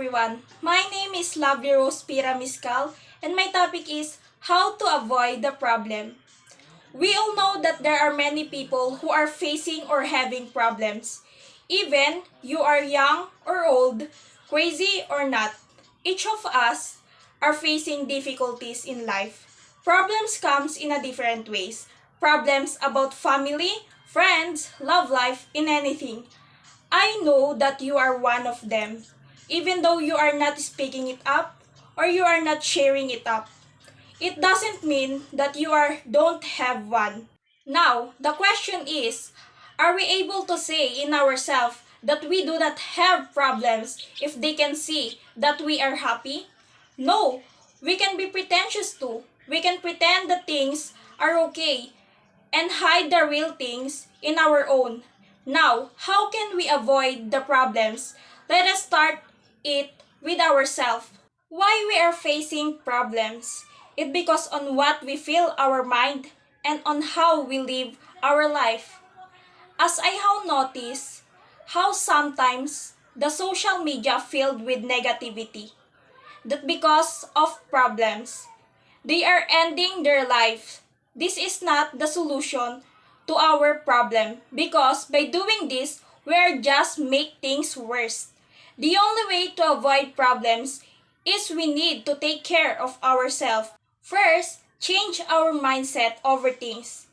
everyone. My name is Lovely Rose Pira Miscal, and my topic is how to avoid the problem. We all know that there are many people who are facing or having problems. Even you are young or old, crazy or not, each of us are facing difficulties in life. Problems comes in a different ways. Problems about family, friends, love life, in anything. I know that you are one of them, even though you are not speaking it up or you are not sharing it up. It doesn't mean that don't have one. Now, the question is, are we able to say in ourselves that we do not have problems if they can see that we are happy? No, we can be pretentious too. We can pretend that things are okay and hide the real things in our own. Now, how can we avoid the problems? Let us start it with ourselves. Why we are facing problems? It because on what we fill our mind and on how we live our life. As I have noticed, how sometimes the social media filled with negativity. That because of problems, they are ending their life. This is not the solution to our problem because by doing this, we are just make things worse. The only way to avoid problems is we need to take care of ourselves. First, change our mindset over things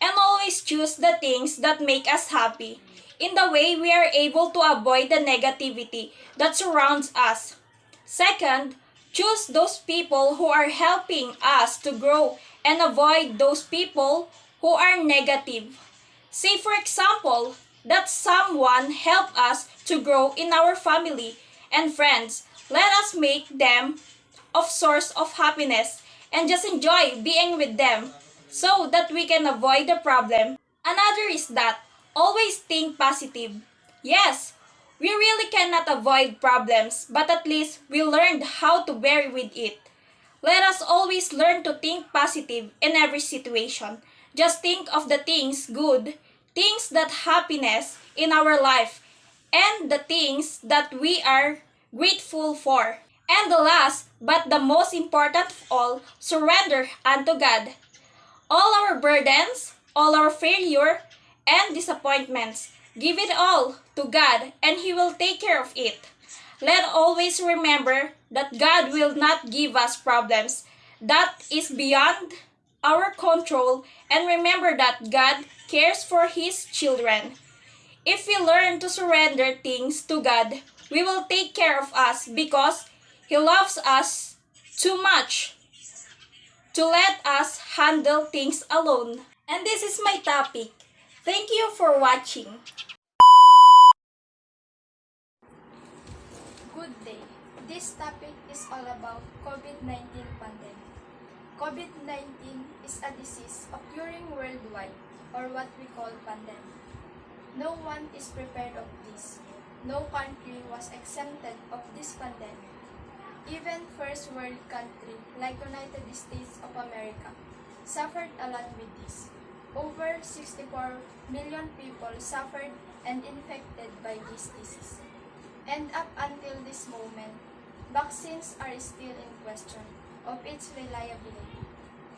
and always choose the things that make us happy. In the way we are able to avoid the negativity that surrounds us. Second, choose those people who are helping us to grow and avoid those people who are negative. Say for example, that someone help us to grow in our family and friends. Let us make them of source of happiness and just enjoy being with them so that we can avoid the problem. Another is that always think positive. Yes, we really cannot avoid problems, but at least we learned how to bear with it. Let us always learn to think positive in every situation. Just think of the things good, things that happiness in our life, and the things that we are grateful for. And the last, but the most important of all, surrender unto God. All our burdens, all our failure, and disappointments, give it all to God and He will take care of it. Let always remember that God will not give us problems that is beyond our control, and remember that God cares for His children. If we learn to surrender things to God, we will take care of us because He loves us too much to let us handle things alone. And this is my topic. Thank you for watching. Good day. This topic is all about COVID-19 pandemic. COVID-19 is a disease occurring worldwide, or what we call pandemic. No one is prepared of this. No country was exempted of this pandemic. Even first world country like United States of America suffered a lot with this. Over 64 million people suffered and infected by this disease. And up until this moment, vaccines are still in question of its reliability,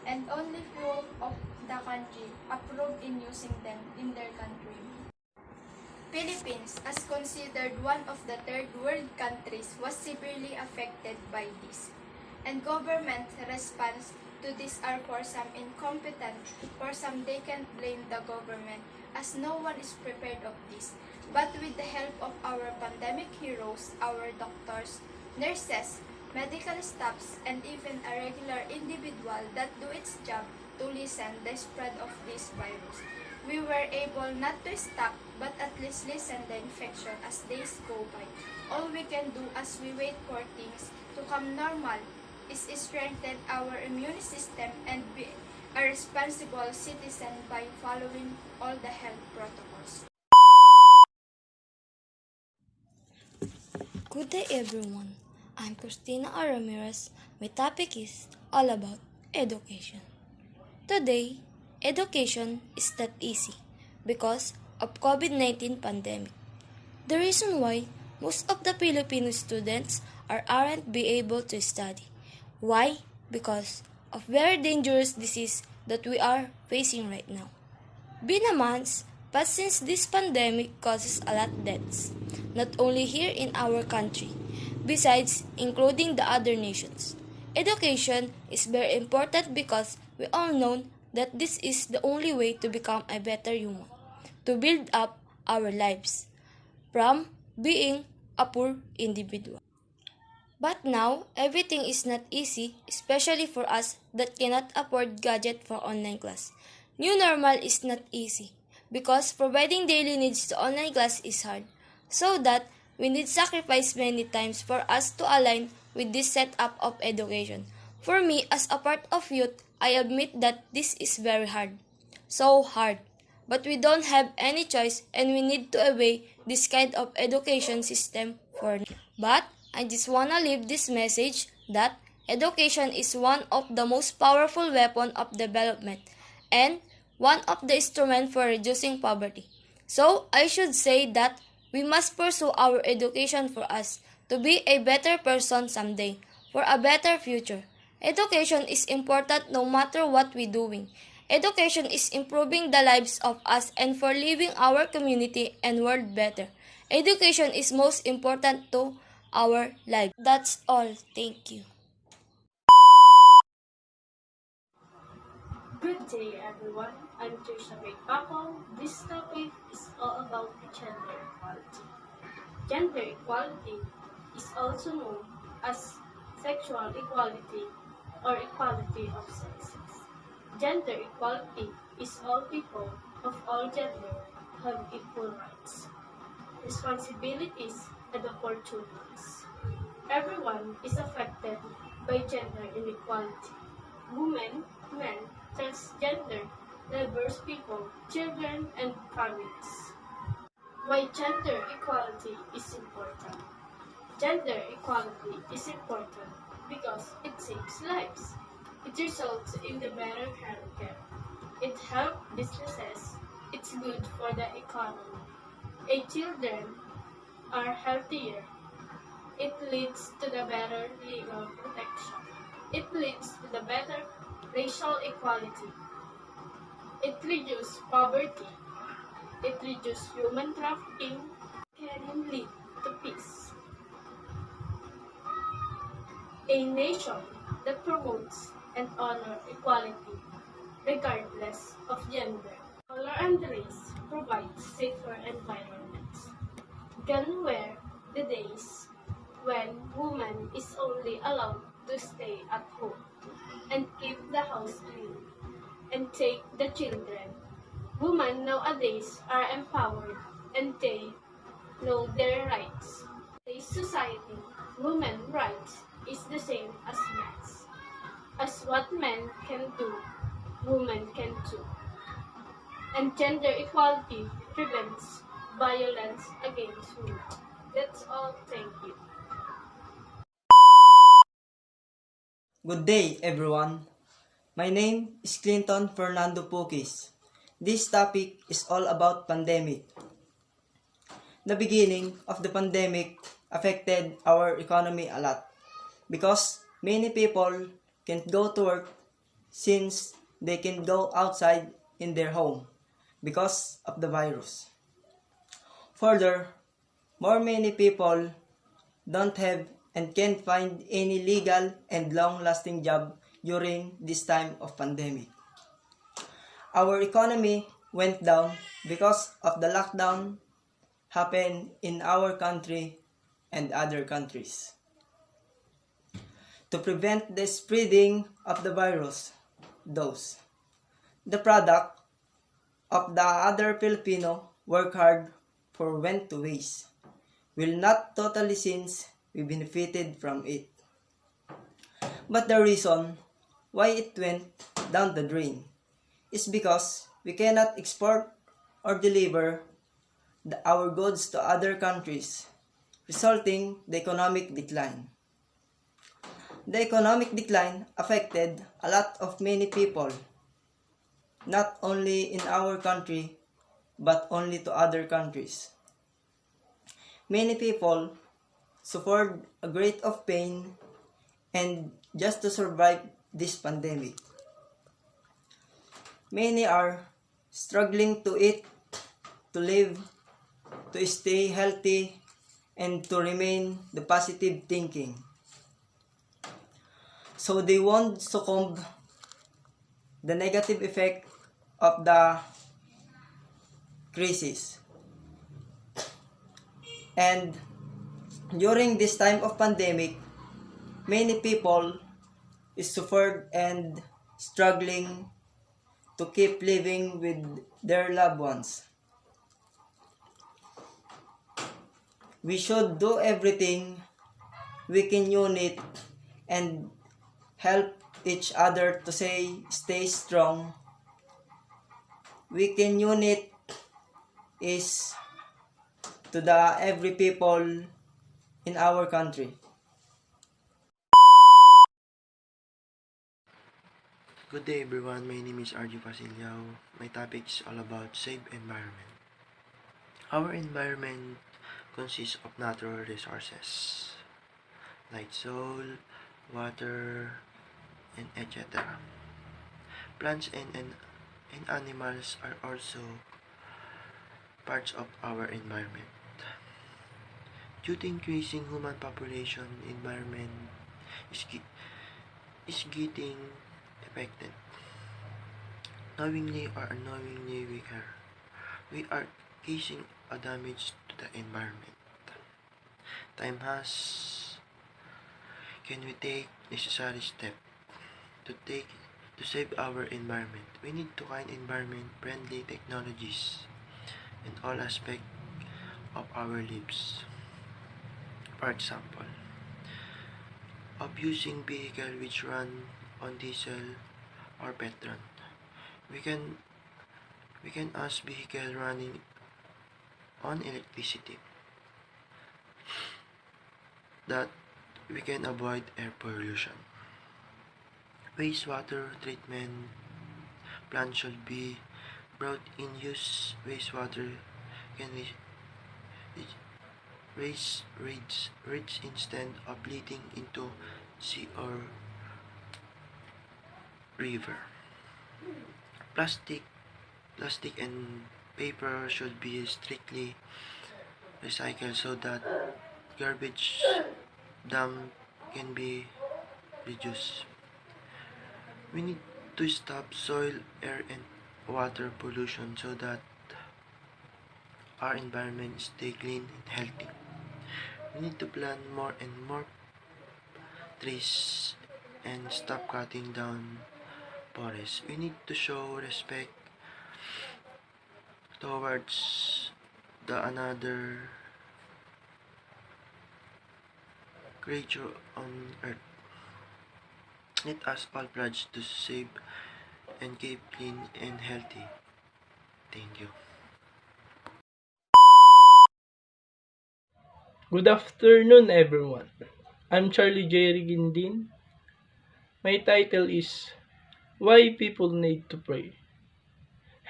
and only few of the country approved in using them in their country. Philippines, as considered one of the third world countries, was severely affected by this, and government response to this are for some incompetent, for some they can't blame the government as no one is prepared of this. But with the help of our pandemic heroes, our doctors, nurses, medical staffs, and even a regular individual that do its job to lessen the spread of this virus, we were able not to stop but at least lessen the infection as days go by. All we can do as we wait for things to come normal is strengthen our immune system and be a responsible citizen by following all the health protocols. Good day everyone. I'm Christina R. Ramirez. My topic is all about education. Today, education is not easy because of COVID-19 pandemic. The reason why most of the Filipino students aren't be able to study. Why? Because of very dangerous disease that we are facing right now. Been a month, but since this pandemic causes a lot deaths, not only here in our country, besides including the other nations. Education is very important because we all know that this is the only way to become a better human, to build up our lives from being a poor individual. But now, everything is not easy, especially for us that cannot afford gadget for online class. New normal is not easy because providing daily needs to online class is hard. So that we need sacrifice many times for us to align with this setup of education. For me, as a part of youth, I admit that this is very hard. So hard. But we don't have any choice and we need to obey this kind of education system for now. But I just wanna leave this message that education is one of the most powerful weapon of development and one of the instruments for reducing poverty. So I should say that we must pursue our education for us to be a better person someday, for a better future. Education is important no matter what we're doing. Education is improving the lives of us and for living our community and world better. Education is most important to our life. That's all. Thank you. Good day, everyone. I'm Trisha Paco. This topic is all about gender equality. Gender equality is also known as sexual equality or equality of sexes. Gender equality is all people of all gender have equal rights, responsibilities, and opportunities. Everyone is affected by gender inequality. Women, men, transgender, diverse people, children, and families. Why gender equality is important? Gender equality is important because it saves lives. It results in the better healthcare. It helps businesses. It's good for the economy. Children are healthier. It leads to the better legal protection. It leads to the better racial equality. It reduces poverty. It reduces human trafficking. Can lead to peace. A nation that promotes and honors equality, regardless of gender, color, and race, provides safer environments. Gone were the days when woman is only allowed to stay at home and keep the house clean and take the children. Women nowadays are empowered and they know their rights. In today's society, women's rights is the same as men's. As what men can do, women can too. And gender equality prevents violence against women. That's all. Thank you. Good day, everyone. My name is Clinton Fernando Pukis. This topic is all about pandemic. The beginning of the pandemic affected our economy a lot because many people can't go to work since they can go outside in their home because of the virus. Further, many people don't have and can't find any legal and long-lasting job during this time of pandemic. Our economy went down because of the lockdown happened in our country and other countries. To prevent the spreading of the virus, the product of the other Filipino work hard for went to waste, will not totally since we benefited from it. But the reason why it went down the drain is because we cannot export or deliver our goods to other countries, resulting the economic decline. The economic decline affected a lot of many people, not only in our country, but only to other countries. Many people suffered a great of pain and just to survive this pandemic. Many are struggling to eat, to live, to stay healthy, and to remain the positive thinking. So they won't succumb the negative effect of the crisis. And during this time of pandemic, many people is suffered and struggling to keep living with their loved ones. We should do everything we can unite and help each other to stay strong. We can unite is to the every people in our country. Good day everyone, my name is RJ Pasiliao. My topic is all about safe environment. Our environment consists of natural resources like soil, water, and etc. Plants and animals are also parts of our environment. Due to increasing human population, environment is, is getting affected. Knowingly or unknowingly we are causing a damage to the environment. Time has can we take necessary steps to save our environment. We need to find environment friendly technologies in all aspects of our lives. For example, of using vehicle which run on diesel or petrol. We can ask vehicle running on electricity that we can avoid air pollution. Wastewater treatment plant should be brought in use. Wastewater can raise reeds instead of leading into sea or river. Plastic and paper should be strictly recycled so that garbage dump can be reduced. We need to stop soil, air, and water pollution so that our environment stay clean and healthy. We need to plant more and more trees and stop cutting down forests. We need to show respect towards the another creature on earth. Let us all pledge to save and keep clean and healthy. Thank you. Good afternoon, everyone. I'm Charlie J. Rigindin. My title is Why People Need to Pray.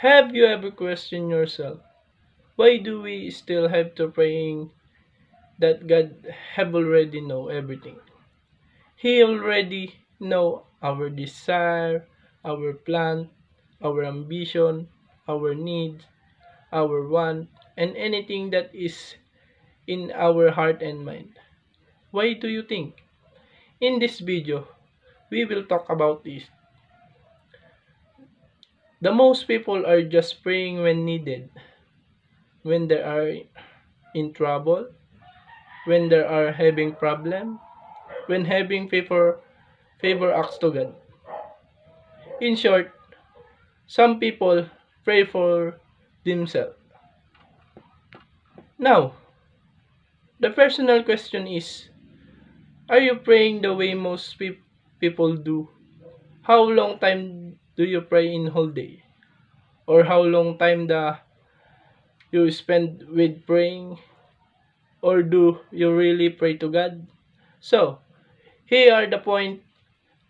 Have you ever questioned yourself? Why do we still have to praying that God have already know everything? He already know our desire, our plan, our ambition, our needs, our want, and anything that is in our heart and mind. Why do you think? In this video, we will talk about this. The most people are just praying when needed, when they are in trouble, when they are having problem, when having favor acts to God. In short, some people pray for themselves. Now, the personal question is, are you praying the way most people do? How long time do you pray in whole day? Or how long time you spend with praying? Or do you really pray to God? So, here are the point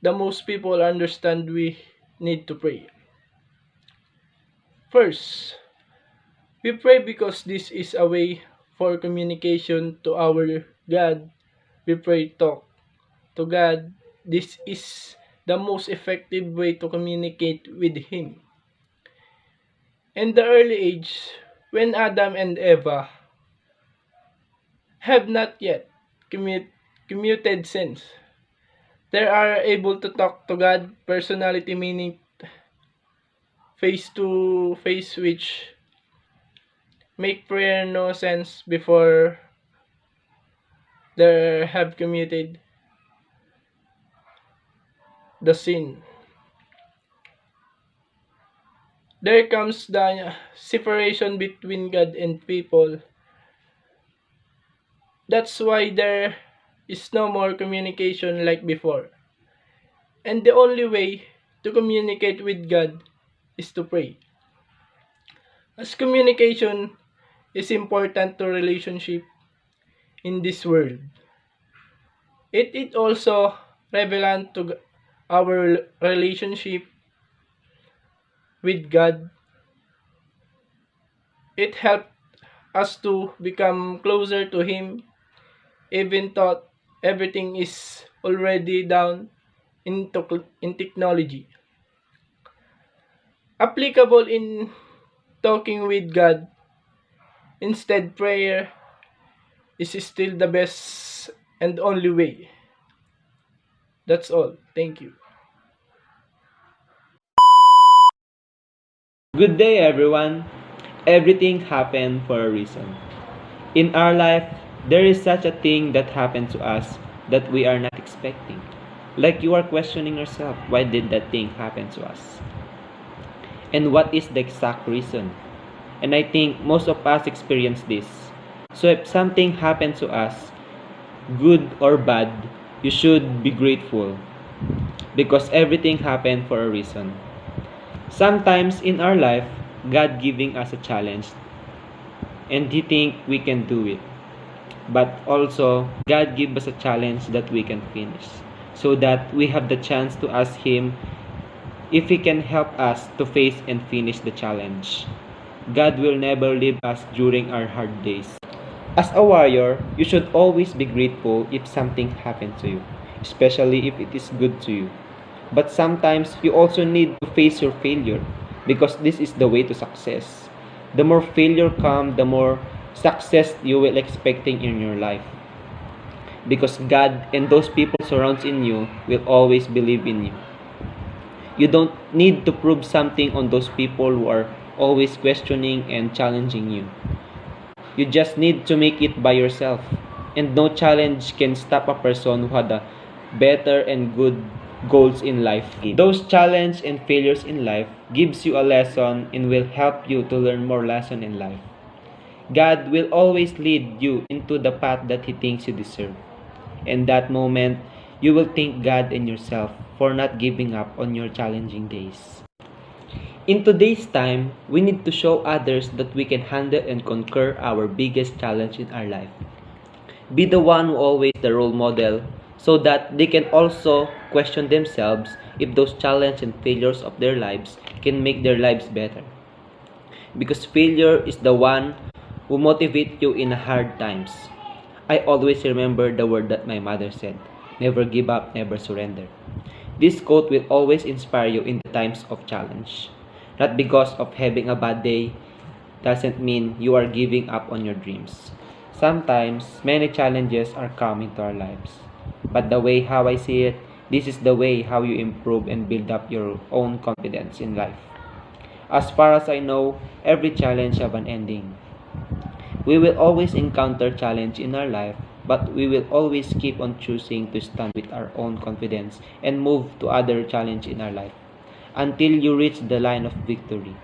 that most people understand we need to pray. First, we pray because this is a way for communication to our God. We pray, talk to God. This is the most effective way to communicate with Him. In the early age, when Adam and Eva have not yet commuted sense, they are able to talk to God personality, meaning face to face, which make prayer no sense before they have committed the sin. There comes the separation between God and people. That's why there is no more communication like before. And the only way to communicate with God is to pray. As communication is important to relationship in this world, it is also relevant to our relationship with God. It helped us to become closer to Him, even though everything is already down in technology. Applicable in talking with God, instead prayer is still the best and only way. That's all. Thank you. Good day, everyone. Everything happened for a reason. In our life, there is such a thing that happened to us that we are not expecting. Like you are questioning yourself, why did that thing happen to us? And what is the exact reason? And I think most of us experience this. So if something happened to us, good or bad, you should be grateful because everything happened for a reason. Sometimes in our life, God giving us a challenge and He think we can do it. But also, God give us a challenge that we can finish so that we have the chance to ask Him if He can help us to face and finish the challenge. God will never leave us during our hard days. As a warrior, you should always be grateful if something happened to you, especially if it is good to you. But sometimes you also need to face your failure because this is the way to success. The more failure come, the more success you will expecting in your life. Because God and those people surrounds in you will always believe in you. You don't need to prove something on those people who are always questioning and challenging you. You just need to make it by yourself. And no challenge can stop a person who had a better and good goals in life. Those challenges and failures in life gives you a lesson and will help you to learn more lesson in life. God will always lead you into the path that He thinks you deserve. In that moment, you will thank God and yourself for not giving up on your challenging days. In today's time, we need to show others that we can handle and conquer our biggest challenge in our life. Be the one who always the role model so that they can also question themselves if those challenges and failures of their lives can make their lives better. Because failure is the one who motivates you in hard times. I always remember the word that my mother said, never give up, never surrender. This quote will always inspire you in the times of challenge. Not because of having a bad day doesn't mean you are giving up on your dreams. Sometimes, many challenges are coming to our lives. But the way how I see it, this is the way how you improve and build up your own confidence in life. As far as I know, every challenge have an ending. We will always encounter challenge in our life, but we will always keep on choosing to stand with our own confidence and move to other challenge in our life until you reach the line of victory.